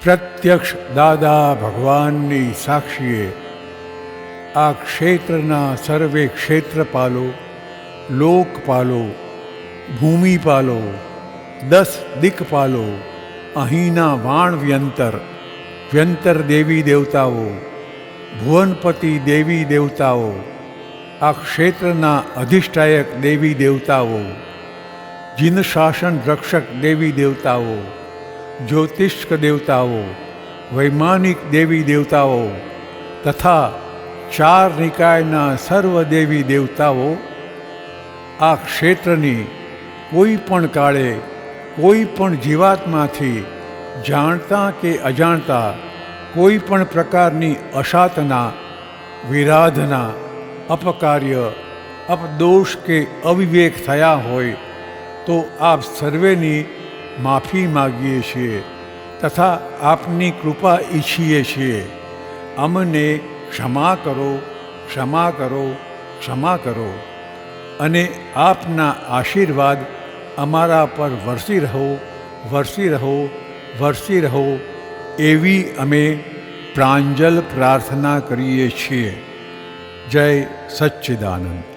પ્રત્યક્ષ દાદા ભગવાનની સાક્ષીએ આ ક્ષેત્રના સર્વે ક્ષેત્રપાલો, લોકપાલો, ભૂમિપાલો, 10 દિક્પાલો, અહીંના વાણ વ્યંતર દેવી દેવતાઓ, ભુવનપતિ દેવી દેવતાઓ, આ ક્ષેત્રના અધિષ્ઠાયક દેવી દેવતાઓ, જીન શાસન રક્ષક દેવી દેવતાઓ, જ્યોતિષ્ક દેવતાઓ, વૈમાનિક દેવી દેવતાઓ તથા 4 નિકાયના સર્વ દેવી દેવતાઓ આ ક્ષેત્રની કોઈ પણ કાળે કોઈ પણ જીવાત્માથી જાણતા કે અજાણતા કોઈ પણ પ્રકારની અસાધના, વિરાધના, અપકાર્ય, અપદોષ કે અવિવેક થયા હોય તો આપ સર્વેની માફી માગીએ છીએ તથા આપની કૃપા ઈચ્છીએ છીએ. અમને ક્ષમા કરો, ક્ષમા કરો, ક્ષમા કરો અને આપના આશીર્વાદ અમારા પર વરસી રહો, વરસી રહો, વરસી રહો એવી અમે પ્રાંજલ પ્રાર્થના કરીએ છીએ. જય સચ્ચિદાનંદ.